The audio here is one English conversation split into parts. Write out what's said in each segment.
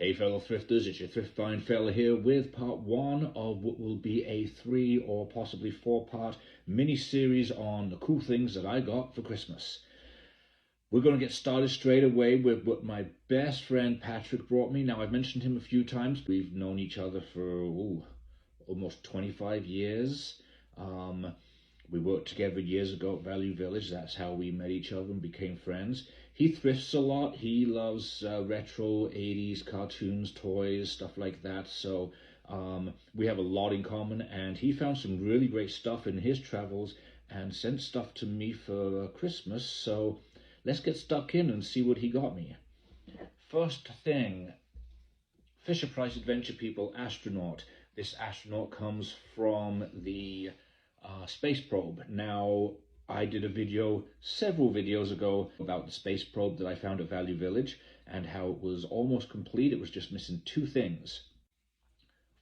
Hey fellow thrifters, it's your thrift find fella here with part one of what will be a 3 or possibly 4-part mini series on the cool things that I got for Christmas. We're going to get started straight away with what my best friend Patrick brought me. Now, I've mentioned him a few times. We've known each other for almost 25 years. We worked together years ago at Value Village. That's how we met each other and became friends. He thrifts a lot. He loves retro 80s cartoons, toys, stuff like that. So we have a lot in common, and he found some really great stuff in his travels and sent stuff to me for Christmas. So let's get stuck in and see what he got me. First thing, Fisher-Price Adventure People astronaut. This astronaut comes from the space probe. Now, I did a video several videos ago about the space probe that I found at Value Village and how it was almost complete. It was just missing 2 things.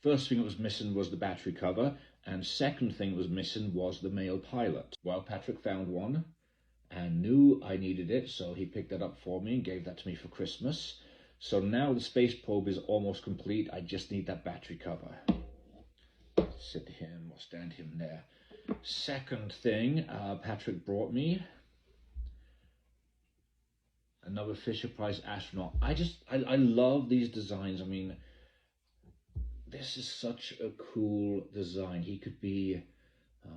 First thing it was missing was the battery cover, and second thing it was missing was the male pilot. Well, Patrick found one and knew I needed it, so he picked that up for me and gave that to me for Christmas. So now the space probe is almost complete. I just need that battery cover. Sit him or stand him there. Second thing, Patrick brought me another Fisher-Price astronaut. I love these designs. I mean, this is such a cool design. He could be a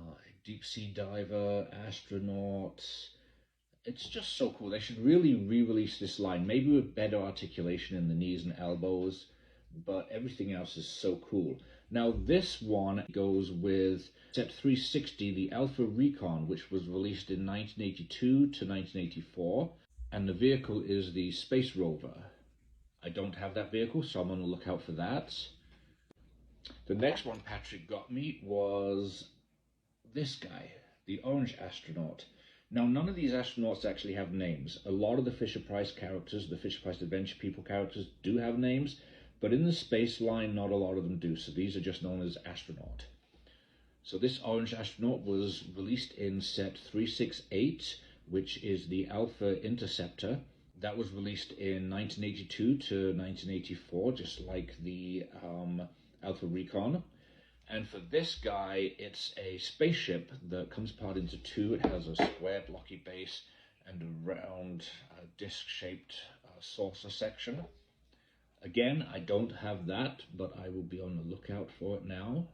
deep sea diver, astronaut. It's just so cool. They should really re-release this line, maybe with better articulation in the knees and elbows, but everything else is so cool. Now, this one goes with set 360, the Alpha Recon, which was released in 1982 to 1984, and the vehicle is the Space Rover. I don't have that vehicle, so I'm on the lookout for that. The next one Patrick got me was this guy, the Orange Astronaut. Now, none of these astronauts actually have names. A lot of the Fisher-Price characters, the Fisher-Price Adventure People characters, do have names, but in the space line, not a lot of them do, so these are just known as astronaut. So this Orange Astronaut was released in set 368, which is the Alpha Interceptor. That was released in 1982 to 1984, just like the Alpha Recon. And for this guy, it's a spaceship that comes apart into 2. It has a square blocky base and a round disc-shaped saucer section. Again, I don't have that, but I will be on the lookout for it now.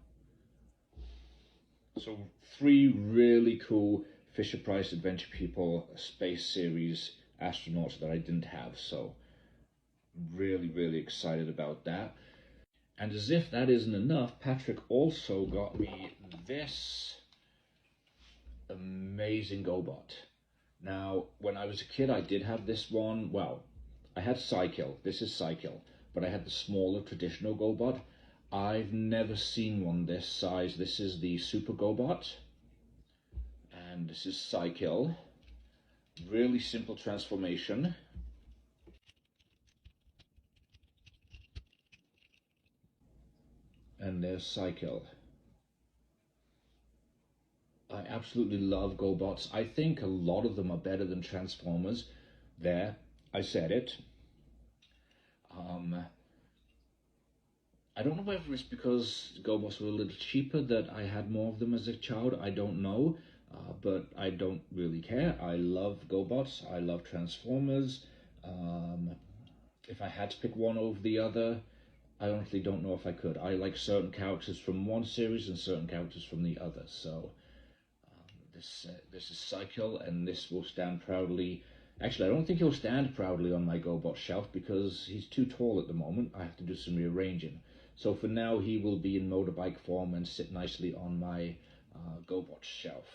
So 3 really cool Fisher-Price Adventure People Space Series astronauts that I didn't have. So really, really excited about that. And as if that isn't enough, Patrick also got me this amazing GoBot. Now, when I was a kid, I did have this one. Well, I had Cycle. This is Cycle. But I had the smaller traditional GoBot. I've never seen one this size. This is the Super GoBot. And this is Cycle. Really simple transformation. And there's Cycle. I absolutely love GoBots. I think a lot of them are better than Transformers. There, I said it. I don't know whether it's because GoBots were a little cheaper that I had more of them as a child. I don't know, but I don't really care. I love GoBots. I love Transformers. If I had to pick one over the other, I honestly don't know if I could. I like certain characters from one series and certain characters from the other. So this is Cycle, and this will stand proudly. Actually, I don't think he'll stand proudly on my GoBot shelf because he's too tall at the moment. I have to do some rearranging. So for now, he will be in motorbike form and sit nicely on my GoBot shelf.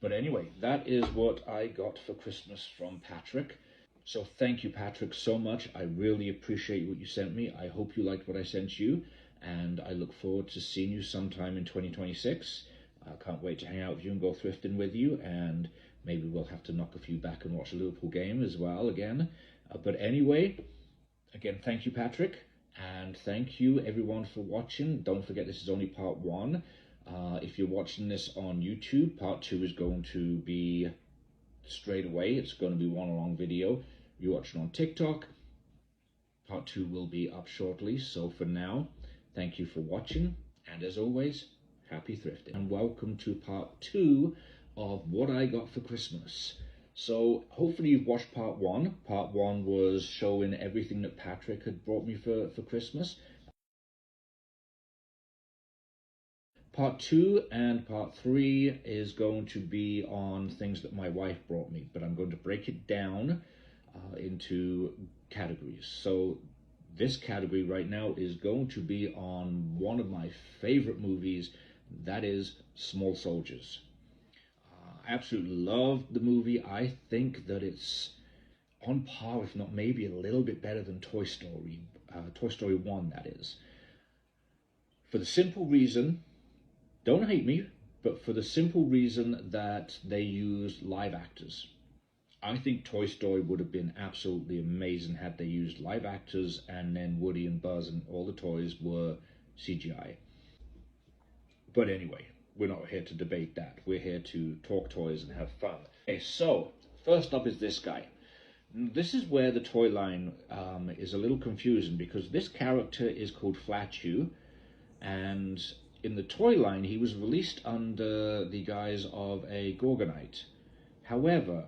But anyway, that is what I got for Christmas from Patrick. So thank you, Patrick, so much. I really appreciate what you sent me. I hope you liked what I sent you, and I look forward to seeing you sometime in 2026. I can't wait to hang out with you and go thrifting with you, and maybe we'll have to knock a few back and watch a Liverpool game as well again. But anyway, again, thank you, Patrick, and thank you, everyone, for watching. Don't forget, this is only part 1. If you're watching this on YouTube, part 2 is going to be straight away. It's going to be one long video. You're watching on TikTok, part 2 will be up shortly. So for now, thank you for watching, and as always, happy thrifting. And welcome to part 2 of what I got for Christmas. So hopefully you've watched part 1. Part 1 was showing everything that Patrick had brought me for Christmas. Part 2 and part 3 is going to be on things that my wife brought me, but I'm going to break it down into categories. So this category right now is going to be on one of my favorite movies, that is Small Soldiers. I absolutely love the movie. I think that it's on par, if not maybe a little bit better than Toy Story 1, that is. For the simple reason, don't hate me, but for the simple reason that they used live actors. I think Toy Story would have been absolutely amazing had they used live actors and then Woody and Buzz and all the toys were CGI. But anyway, we're not here to debate that. We're here to talk toys and have fun. Okay, so first up is this guy. This is where the toy line is a little confusing, because this character is called Flatchew, and in the toy line he was released under the guise of a Gorgonite. However,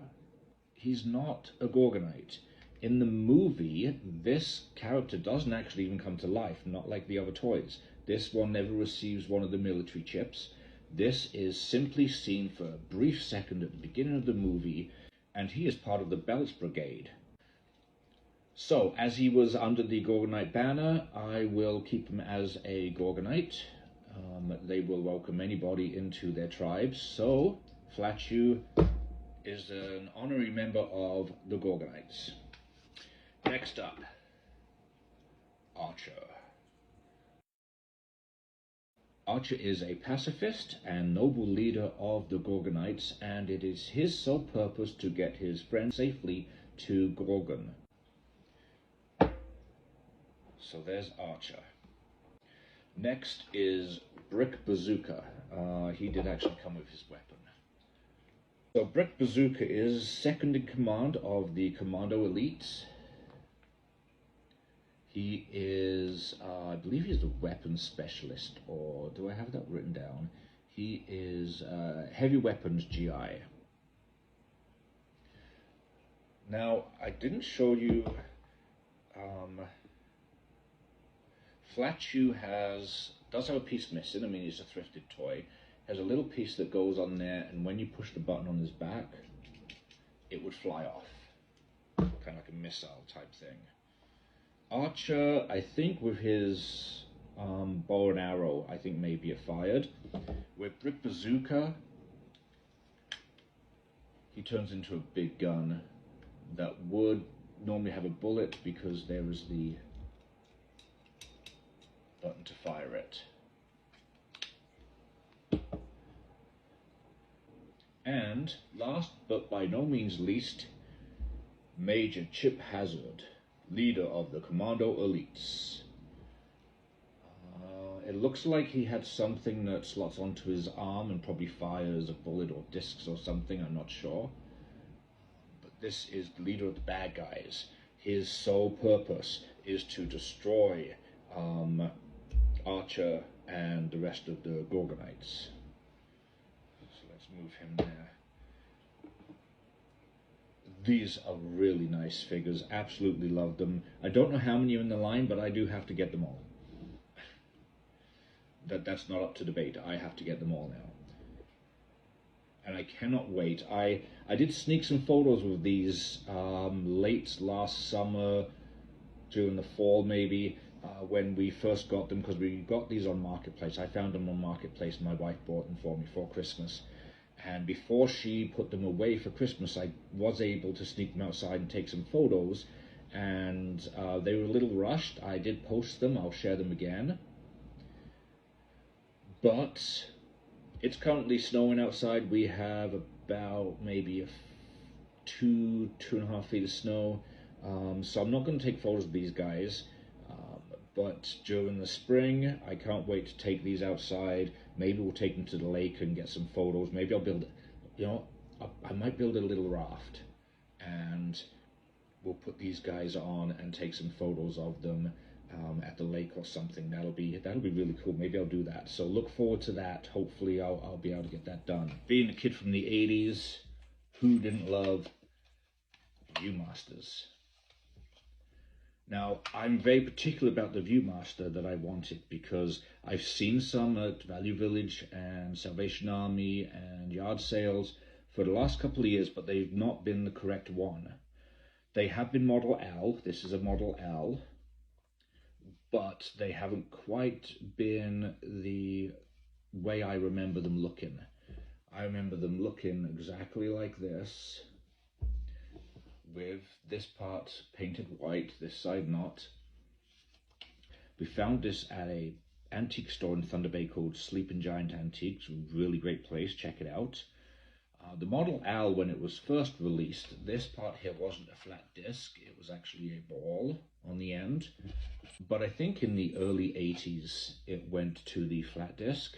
he's not a Gorgonite. In the movie, this character doesn't actually even come to life, not like the other toys. This one never receives one of the military chips. This is simply seen for a brief second at the beginning of the movie, and he is part of the Belts Brigade. So, as he was under the Gorgonite banner, I will keep him as a Gorgonite. They will welcome anybody into their tribes. So, Flatchew is an honorary member of the Gorgonites. Next up, Archer. Archer is a pacifist and noble leader of the Gorgonites, and it is his sole purpose to get his friends safely to Gorgon. So there's Archer. Next is Brick Bazooka. He did actually come with his weapon. So Brick Bazooka is second in command of the Commando Elites. He is, I believe he's the weapons specialist, or do I have that written down? He is heavy weapons GI. Now, I didn't show you, Flatchew does have a piece missing. I mean, it's a thrifted toy. Has a little piece that goes on there, and when you push the button on his back, it would fly off. Kind of like a missile type thing. Archer, I think with his bow and arrow, I think maybe it fired. With Brick Bazooka, he turns into a big gun that would normally have a bullet, because there is the button to fire it. And last but by no means least, Major Chip Hazard, leader of the Commando Elites. It looks like he had something that slots onto his arm and probably fires a bullet or discs or something, I'm not sure. But this is the leader of the bad guys. His sole purpose is to destroy Archer and the rest of the Gorgonites. So let's move him there. These are really nice figures. Absolutely love them. I don't know how many are in the line, but I do have to get them all. That's not up to debate. I have to get them all now. And I cannot wait. I did sneak some photos with these late last summer, during the fall maybe, when we first got them, because we got these on Marketplace. I found them on Marketplace, and my wife bought them for me for Christmas. And before she put them away for Christmas, I was able to sneak them outside and take some photos. And they were a little rushed. I did post them. I'll share them again. But it's currently snowing outside. We have about maybe 2.5 feet of snow. So I'm not going to take photos of these guys. But during the spring, I can't wait to take these outside. Maybe we'll take them to the lake and get some photos. Maybe I'll build, I might build a little raft. And we'll put these guys on and take some photos of them at the lake or something. That'll be really cool. Maybe I'll do that. So look forward to that. Hopefully I'll be able to get that done. Being a kid from the 80s, who didn't love Viewmasters? Now, I'm very particular about the Viewmaster that I wanted because I've seen some at Value Village and Salvation Army and yard sales for the last couple of years, but they've not been the correct one. They have been Model L. This is a Model L, but they haven't quite been the way I remember them looking. I remember them looking exactly like this, with this part painted white, this side not. We found this at a antique store in Thunder Bay called Sleeping Giant Antiques. Really great place, check it out. The Model L, when it was first released, this part here wasn't a flat disc, it was actually a ball on the end. But I think in the early 80s it went to the flat disc.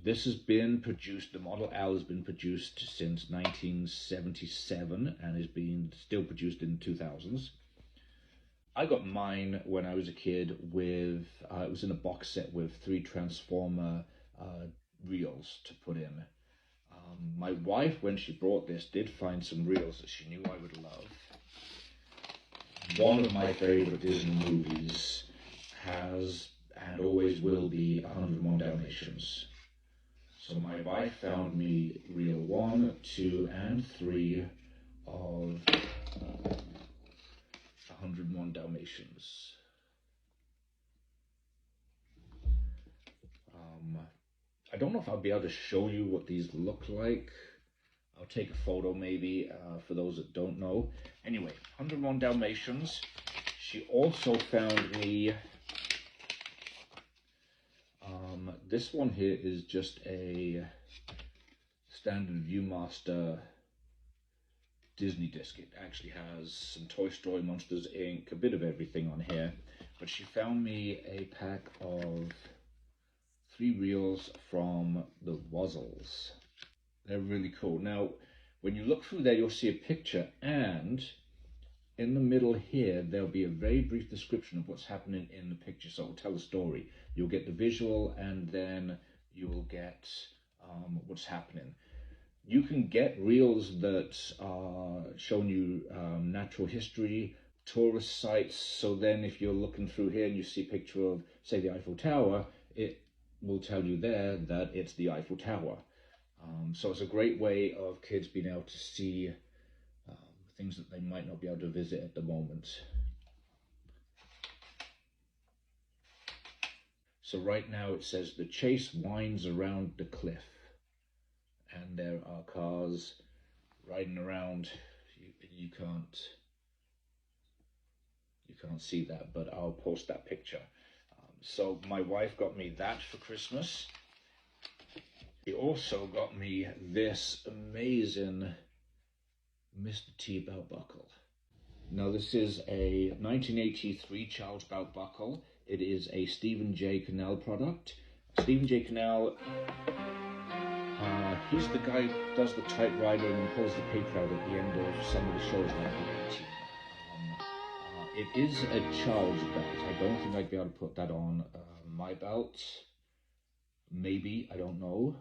This has been produced, the Model L has been produced since 1977 and is being still produced in the 2000s. I got mine when I was a kid with, it was in a box set with 3 Transformer reels to put in. My wife, when she brought this, did find some reels that she knew I would love. One of my favorite Disney movies has and always will be 101 Dalmatians. So my wife found me reel 1, 2, and 3 of 101 Dalmatians. I don't know if I'll be able to show you what these look like. I'll take a photo maybe for those that don't know. Anyway, 101 Dalmatians. She also found me, this one here is just a standard Viewmaster Disney disc. It actually has some Toy Story, Monsters Inc., a bit of everything on here. But she found me a pack of 3 reels from the Wuzzles. They're really cool. Now, when you look through there, you'll see a picture, and in the middle here, there'll be a very brief description of what's happening in the picture. So it'll tell the story. You'll get the visual, and then you will get what's happening. You can get reels that are showing you natural history, tourist sites. So then if you're looking through here and you see a picture of, say, the Eiffel Tower, it will tell you there that it's the Eiffel Tower. So it's a great way of kids being able to see things that they might not be able to visit at the moment. So right now it says the chase winds around the cliff, and there are cars riding around. You can't see that, but I'll post that picture. So my wife got me that for Christmas. She also got me this amazing Mr. T belt buckle. Now this is a 1983 Charles belt buckle. It is a Stephen J. Cannell product. Stephen J. Cannell, he's the guy who does the typewriter and pulls the paper out at the end of some of the shows like the 18. It is a Charles belt. I don't think I'd be able to put that on my belt. Maybe, I don't know.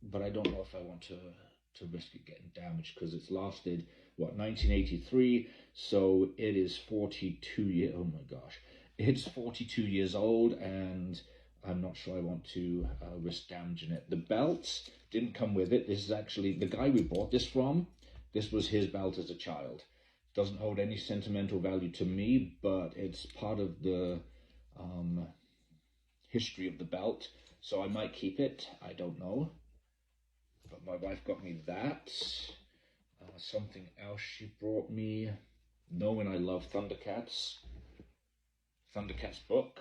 But I don't know if I want to risk it getting damaged, because it's lasted, what, 1983, so it is 42 years, oh my gosh, it's 42 years old, and I'm not sure I want to risk damaging it. The belt didn't come with it. This is actually, the guy we bought this from, this was his belt as a child. Doesn't hold any sentimental value to me, but it's part of the history of the belt, so I might keep it, I don't know. But my wife got me that. Something else she brought me, knowing I love Thundercats book,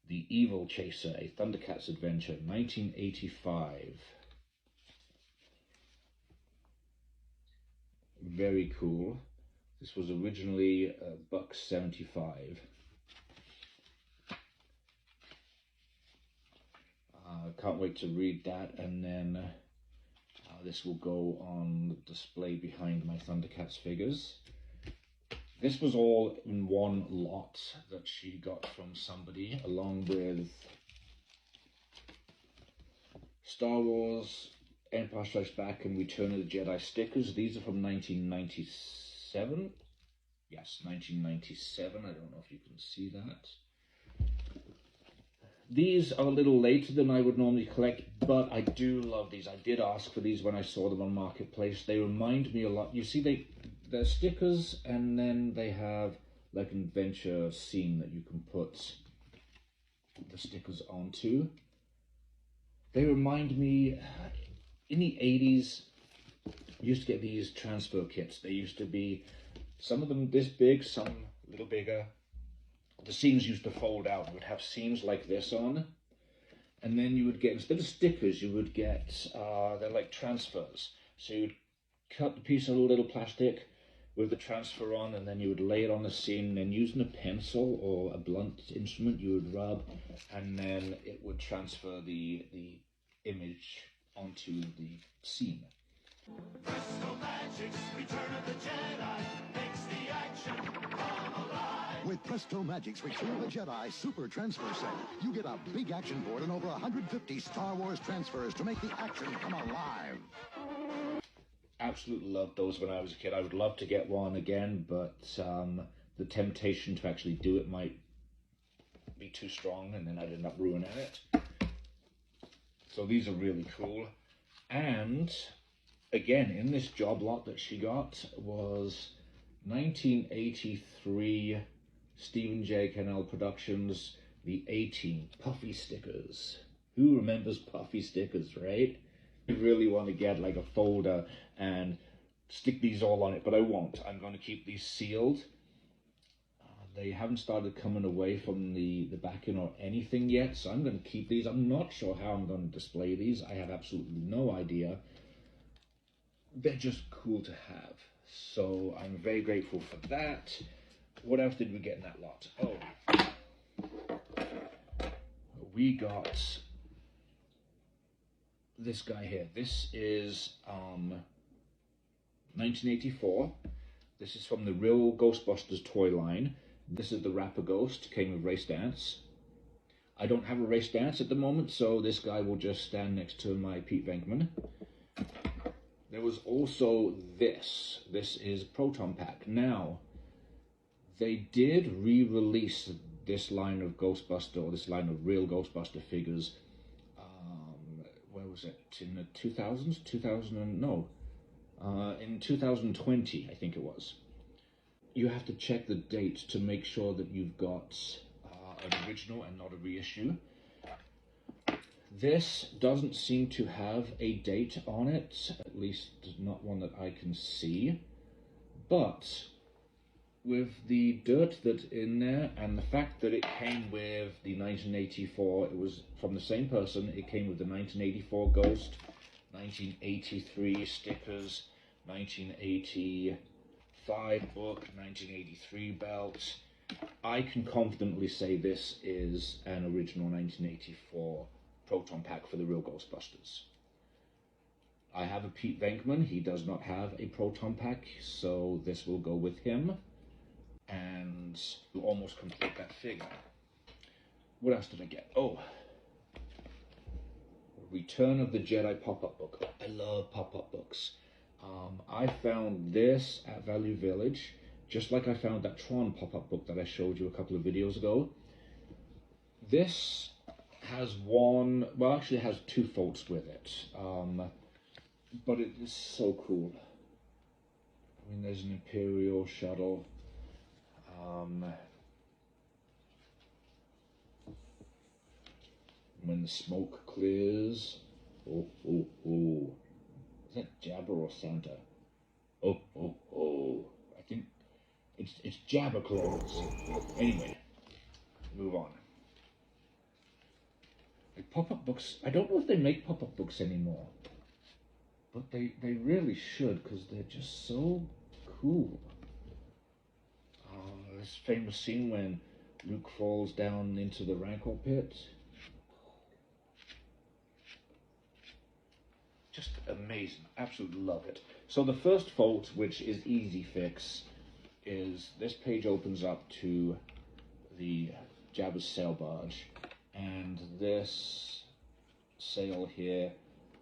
The Evil Chaser, a Thundercats adventure, 1985. Very cool. This was originally $1.75. Can't wait to read that, and then this will go on display behind my Thundercats figures. This was all in one lot that she got from somebody, along with Star Wars, Empire Strikes Back, and Return of the Jedi stickers. These are from 1997. Yes, 1997. I don't know if you can see that. These are a little later than I would normally collect, but I do love these. I did ask for these when I saw them on Marketplace. They remind me a lot. You see, they're stickers, and then they have like an adventure scene that you can put the stickers onto. They remind me, in the 80s, you used to get these transfer kits. They used to be, some of them this big, some a little bigger. The seams used to fold out and would have seams like this on. And then you would get, instead of stickers, you would get, they're like transfers. So you would cut the piece of little plastic with the transfer on, and then you would lay it on the seam, and then using a pencil or a blunt instrument, you would rub, and then it would transfer the image onto the seam. Presto Magic's Return of the Jedi makes the action come alive. With Presto Magic's Return of the Jedi Super Transfer Set, you get a big action board and over 150 Star Wars transfers to make the action come alive. Absolutely loved those when I was a kid. I would love to get one again, but the temptation to actually do it might be too strong, and then I'd end up ruining it. So these are really cool. And again, in this job lot that she got was 1983 Stephen J. Cannell Productions, the 18 puffy stickers. Who remembers puffy stickers, right? I really want to get like a folder and stick these all on it, but I won't. I'm going to keep these sealed. They haven't started coming away from the backing or anything yet, so I'm going to keep these. I'm not sure how I'm going to display these. I have absolutely no idea. They're just cool to have, so I'm very grateful for that. What else did we get in that lot? Oh, we got this guy here. This is 1984. This is from the Real Ghostbusters toy line. This is the Rapper Ghost, came with race dance. I don't have a race dance at the moment, so this guy will just stand next to my Pete Venkman. There was also this. This is Proton Pack. Now, they did re-release this line of Ghostbuster, or this line of Real Ghostbuster figures. Where was it? In the 2000s? In 2020, I think it was. You have to check the date to make sure that you've got an original and not a reissue. This doesn't seem to have a date on it, at least not one that I can see. But with the dirt that's in there and the fact that it came with the 1984, it was from the same person, it came with the 1984 Ghost, 1983 stickers, 1985 book, 1983 belt. I can confidently say this is an original 1984 Proton Pack for the Real Ghostbusters. I have a Pete Venkman. He does not have a Proton Pack, so this will go with him. And we'll almost complete that figure. What else did I get? Oh, Return of the Jedi pop-up book. I love pop-up books. I found this at Value Village, just like I found that Tron pop-up book that I showed you a couple of videos ago. This has one, well, actually it has two folds with it, but it is so cool. I mean, there's an Imperial shuttle. When the smoke clears, oh, oh, oh. Is that Jabba or Santa? Oh, oh, oh. I think it's Jabba Claws. Anyway, move on. Like pop-up books, I don't know if they make pop-up books anymore, but they really should, because they're just so cool. This famous scene when Luke falls down into the Rancor pit. Just amazing. Absolutely love it. So the first fault, which is easy fix, is this page opens up to the Jabba's sail barge, and this sail here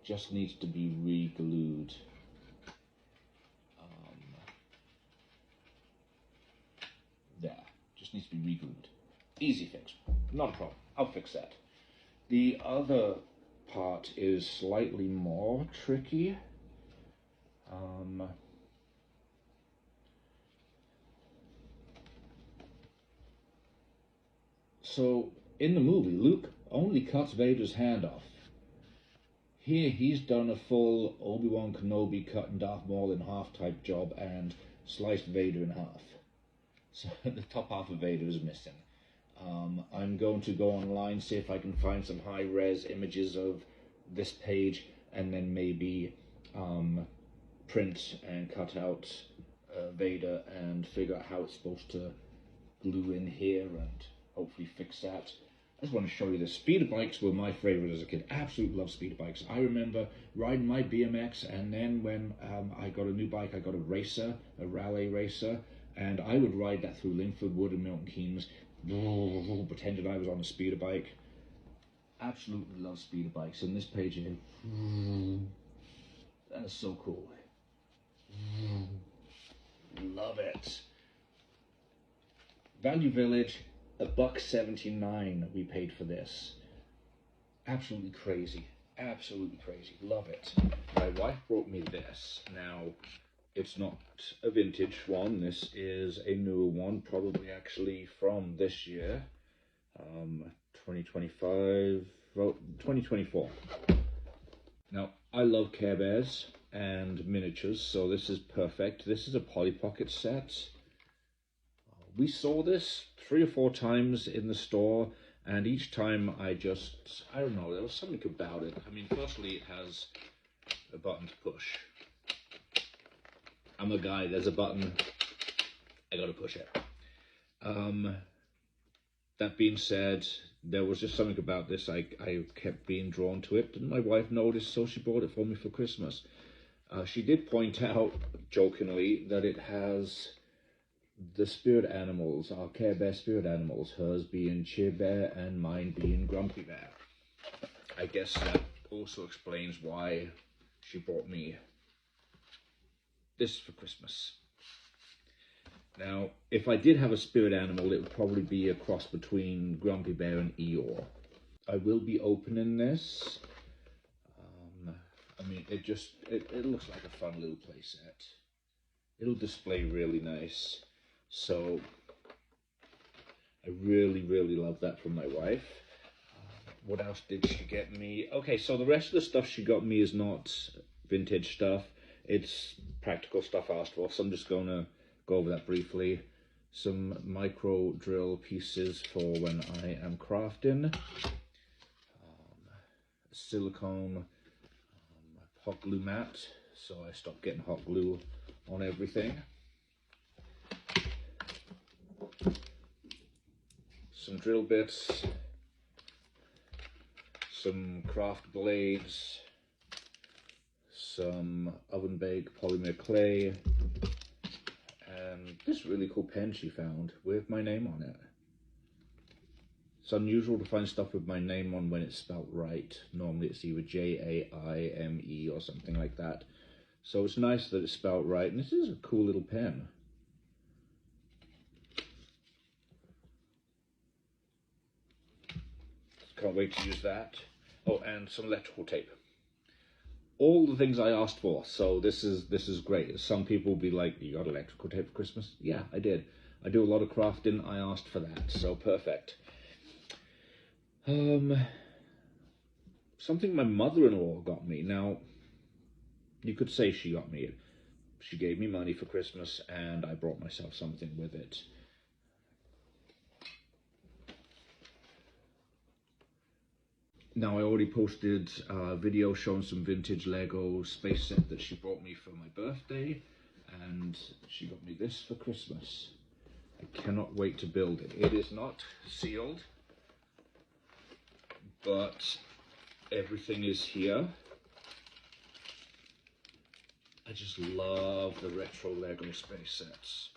just needs to be re-glued. There, just needs to be re-glued. Easy fix, not a problem, I'll fix that. The other part is slightly more tricky. So in the movie, Luke only cuts Vader's hand off. Here he's done a full Obi-Wan Kenobi cutting Darth Maul in half type job and sliced Vader in half. So the top half of Vader is missing. I'm going to go online, see if I can find some high-res images of this page, and then maybe print and cut out Vader and figure out how it's supposed to glue in here and hopefully fix that. I just want to show you this. Speeder bikes were my favorite as a kid. Absolutely love speeder bikes. I remember riding my BMX, and then when I got a new bike, I got a racer, a rally racer, and I would ride that through Lingford Wood and Milton Keynes, pretended I was on a speeder bike. Absolutely love speeder bikes. And this page here, that is so cool. Love it. Value Village, $1.79 we paid for this. Absolutely crazy. Absolutely crazy. Love it. My wife brought me this. Now, it's not a vintage one. This is a newer one, probably actually from this year. 2025, well, 2024. Now, I love Care Bears and miniatures, so this is perfect. This is a Polly Pocket set. We saw this 3 or 4 times in the store, and each time I don't know, there was something about it. I mean, firstly, it has a button to push. I'm a guy, there's a button, I gotta push it. That being said, there was just something about this, I kept being drawn to it, and my wife noticed, so she bought it for me for Christmas. She did point out, jokingly, that it has the spirit animals, our Care Bear spirit animals, hers being Cheer Bear and mine being Grumpy Bear. I guess that also explains why she bought me this for Christmas. Now, if I did have a spirit animal, it would probably be a cross between Grumpy Bear and Eeyore. I will be opening this. I mean, it looks like a fun little play set. It'll display really nice. So, I really, really love that from my wife. What else did she get me? Okay, so the rest of the stuff she got me is not vintage stuff. It's practical stuff I asked for, so I'm just going to go over that briefly. Some micro drill pieces for when I am crafting. Silicone hot glue mat, so I stopped getting hot glue on everything. Some drill bits, some craft blades, some oven baked polymer clay, and this really cool pen she found with my name on it. It's unusual to find stuff with my name on when it's spelt right. Normally it's either J-A-I-M-E or something like that. So it's nice that it's spelt right, and this is a cool little pen. Can't wait to use that. Oh, and some electrical tape. All the things I asked for, so this is great. Some people will be like, you got electrical tape for Christmas? Yeah, I did. I do a lot of crafting, I asked for that, so perfect. Something my mother-in-law got me. Now, you could say she got me it. She gave me money for Christmas, and I brought myself something with it. Now, I already posted a video showing some vintage Lego space set that she bought me for my birthday, and she got me this for Christmas. I cannot wait to build it. It is not sealed, but everything is here. I just love the retro Lego space sets.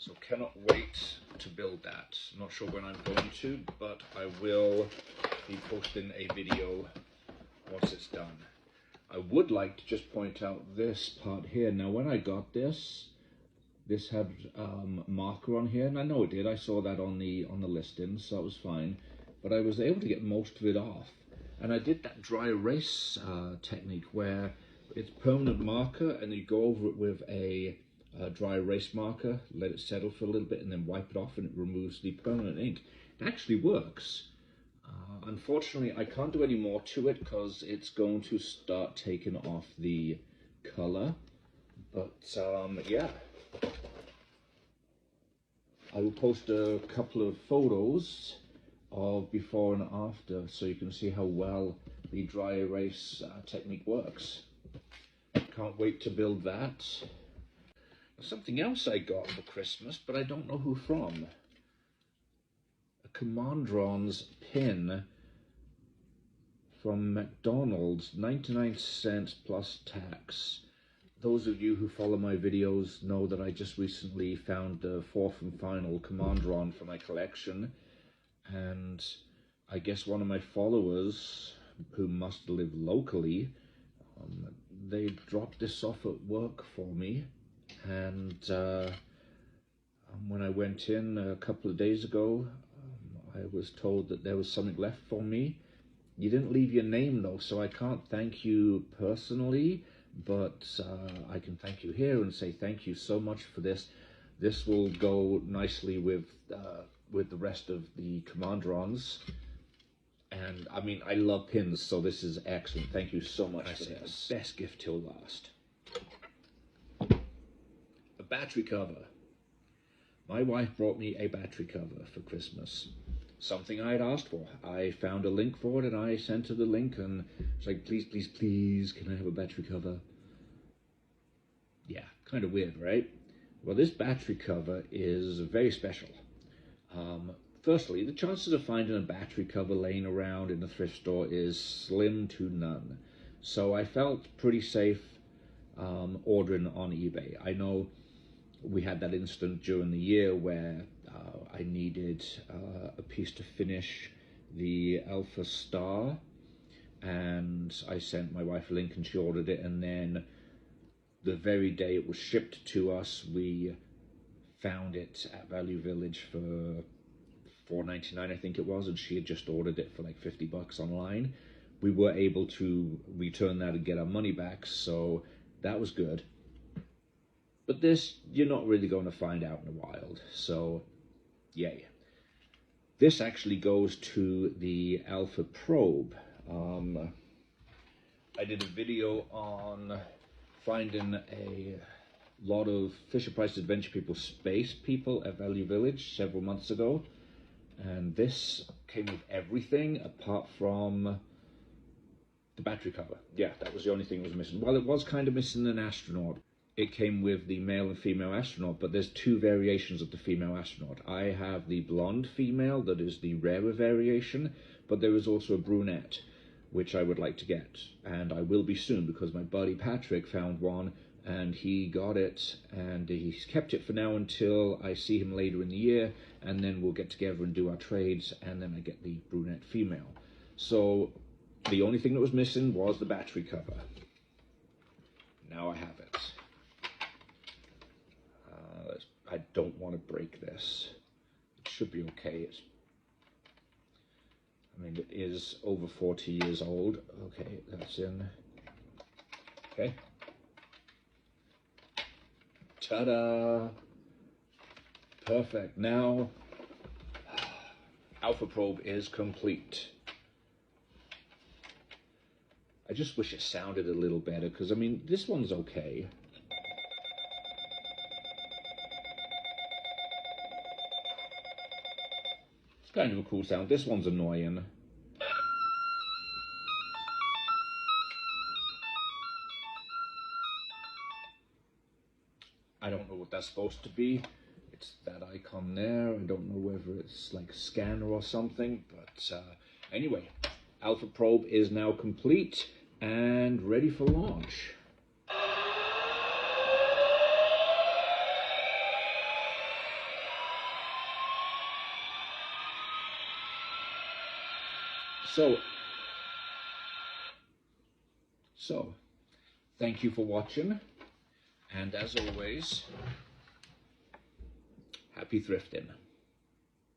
So cannot wait to build that. Not sure when I'm going to, but I will be posting a video once it's done. I would like to just point out this part here. Now when I got this had marker on here, and I know it did. I saw that on the listing, so it was fine. But I was able to get most of it off. And I did that dry erase technique where it's permanent marker and you go over it with a dry erase marker, let it settle for a little bit and then wipe it off and it removes the permanent ink. It actually works. Unfortunately, I can't do any more to it because it's going to start taking off the color. But yeah, I will post a couple of photos of before and after so you can see how well the dry erase technique works. Can't wait to build that. Something else I got for Christmas, but I don't know who from. A Commandron's pin from McDonald's, 99 cents plus tax. Those of you who follow my videos know that I just recently found the fourth and final Commandron for my collection, and I guess one of my followers who must live locally, they dropped this off at work for me, and when I went in a couple of days ago, I was told that there was something left for me. You didn't leave your name though, so I can't thank you personally, but I can thank you here and say thank you so much for this. This will go nicely with the rest of the Commandrons. And I mean, I love pins, so this is excellent. Thank you so much for this. Best gift till last. A battery cover. My wife brought me a battery cover for Christmas. Something I had asked for. I found a link for it and I sent her the link and it's like, please, please, please, can I have a battery cover? Yeah, kind of weird, right? Well, this battery cover is very special. Firstly, the chances of finding a battery cover laying around in a thrift store is slim to none. So I felt pretty safe ordering on eBay. I know we had that incident during the year where I needed a piece to finish the Alpha Star, and I sent my wife a link and she ordered it, and then the very day it was shipped to us, we found it at Value Village for $4.99, I think it was, and she had just ordered it for like $50 online. We were able to return that and get our money back, so that was good. But this, you're not really going to find out in the wild, so yay. This actually goes to the Alpha Probe. I did a video on finding a lot of Fisher-Price Adventure People space people at Value Village several months ago, and this came with everything apart from the battery cover. Yeah, that was the only thing that was missing. Well, it was kind of missing an astronaut. It came with the male and female astronaut, but there's two variations of the female astronaut. I have the blonde female, that is the rarer variation, but there is also a brunette, which I would like to get, and I will be soon because my buddy Patrick found one and he got it, and he's kept it for now until I see him later in the year, and then we'll get together and do our trades, and then I get the brunette female. So the only thing that was missing was the battery cover. Now I have it. I don't want to break this. It should be okay. I mean, it is over 40 years old. Okay, that's in. Okay. Ta-da! Perfect. Now, Alpha Probe is complete. I just wish it sounded a little better, because, I mean, this one's okay. It's kind of a cool sound. This one's annoying. I don't know what that's supposed to be. It's that icon there. I don't know whether it's like a scanner or something, but anyway, Alpha Probe is now complete and ready for launch. So, thank you for watching, and as always, happy thrifting.